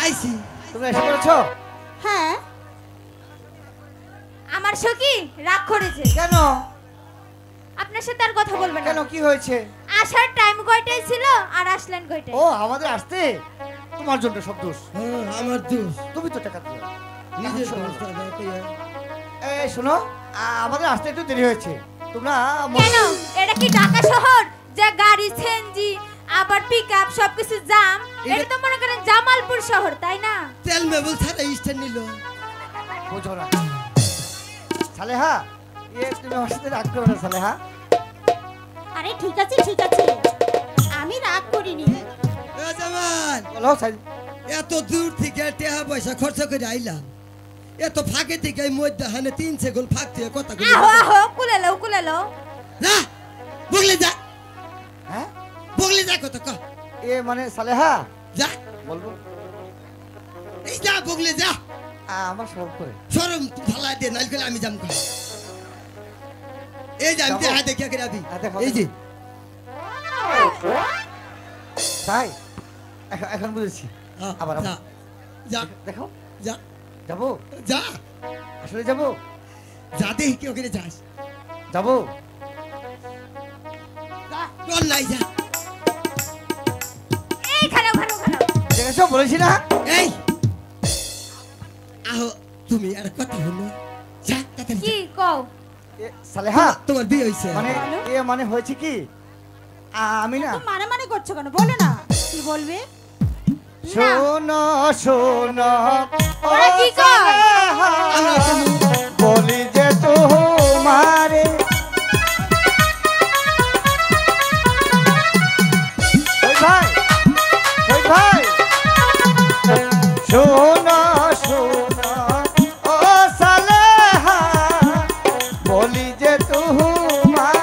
আইছি। তুমি এসে পড়েছো? হ্যাঁ। আমার সখী রাগ করেছে। কেন? আপনার সাথে আর কথা বলবেন না। কেন কি হয়েছে? আসার টাইম কয়টায় ছিল আর আসলেন কয়টায়? ও আমাদের আসতে তোমার জন্য সব দোষ। আমার দোষ। তুমি তো টাকা দিও। নিজের এই শোনো, আমাদের আসতে একটু দেরি হয়েছে। তোমরা কেন? এটা কি ঢাকা শহর যে গাড়ি সিএনজি আবার পিকআপ সবকিছু জাম? এটা তো মনে করেন জামালপুর শহর, তাই না? তেল মেবল ছাড়া স্ট্যান্ড নিল। বুঝো না সালেহা, তুমি আমার সাথে রাগ করো না সালেহা। আরে ঠিক আছে ঠিক আছে, আমি রাগ করিনি। জামাল বলো এত দূর থেকে টাকা পয়সা খরচ করে আইলাম, এত ফাঁকে থেকে মধ্যে হানে 3 সেকেন্ড ফাঁক দিয়ে কথা কই। আহো আহো কুলে লও। না বগলে যা। হ্যাঁ বগলে যা কথা ক। মানে সালেহা যা বলবো। এই যা বগলে যা। আমার সরম করে। শরম ফালা দে, নাইলে কইলে আমি যাম কা। এই যা আমি দেখা দেখি করে আবি। এই যে তাই এখন বুঝেছি। আবার যা যা দেখো যা যাবো। যা আসলে যাবো। যা দেখি কি ওখানে যাস। যাবো। চল নাই যা। এই খারাপ। দেখেছো বলেছি না? এই আহো তুমি আর কথা হলো। যা তাড়াতাড়ি কি কও? সালেহা তোমার বিয়ে হইছে। মানে হয়েছে কি, আমি না। মানে করছো কেন? বলো না কি বলবে। শোনো শোনো ওরা কি কয়? বলি যে তোমারে ভাই শোনো শোনো ও সালেহা, বলি যে তোমার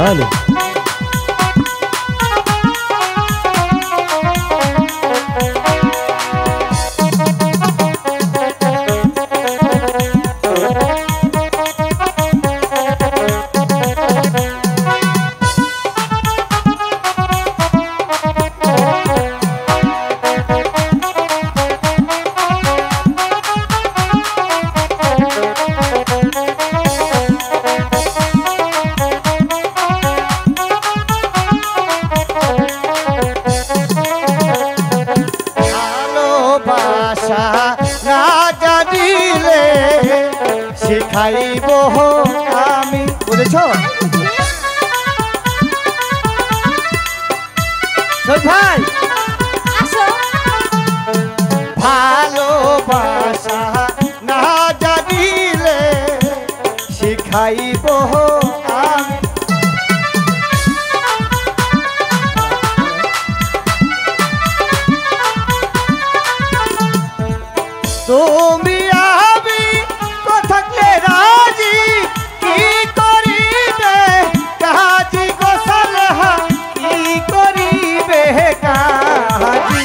Halo. শিখাইব আমি, বুঝেছো ভাই? ভালোবাসা না জানিলে শিখাইব আমি। তুমি আমি থাকলে রাজি কি করিবে কাজী গো সালেহা, কি করিবে কাজী।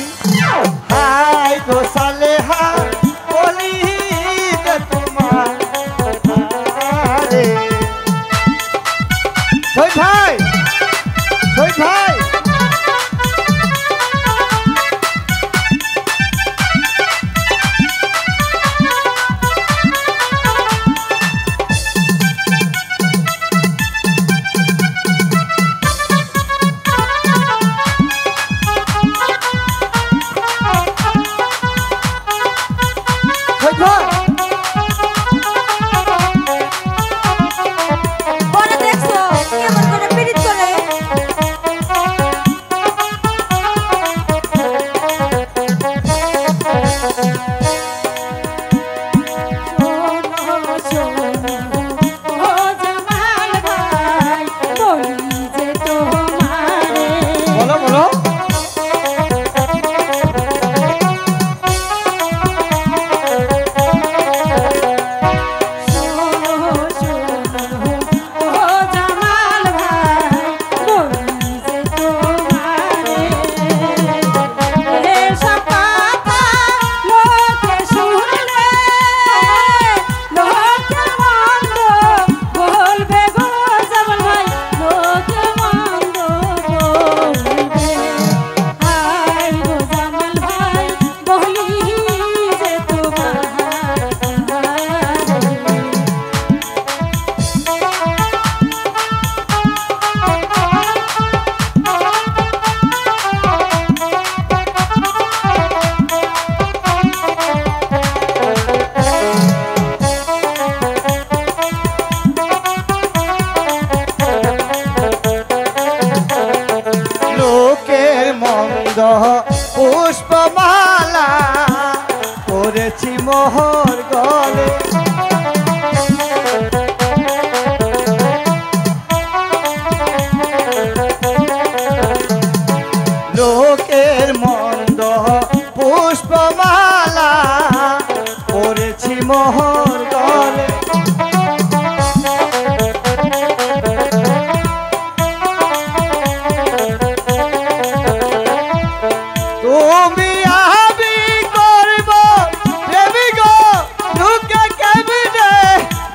পুষ্পমালা পরেছি মোহর গলে লোকের মন্দ পুষ্পমালা পরেছি মোহর গলে তুমি আমি করব প্রেমী গো লোকে কেমনে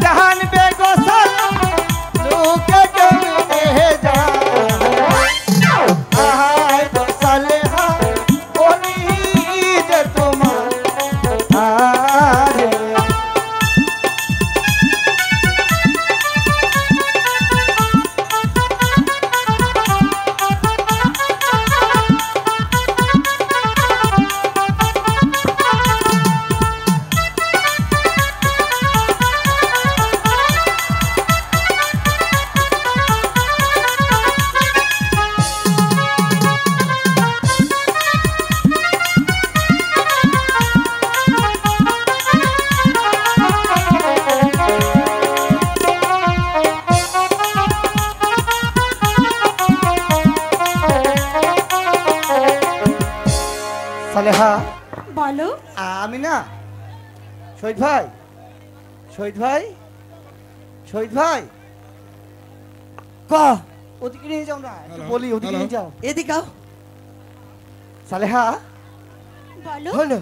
জানবে গো সালা লোকে কেমনে আহাই গো সালেহা বলি যে তোমার আরে সালেহা বলো আমি না শহীদ ভাই শহীদ ভাই শহীদ ভাই ক ওদিকে নিয়ে যাও না একটু বলি ওদিকে নিয়ে যাও এদিকে আও। সালেহা বলো হলো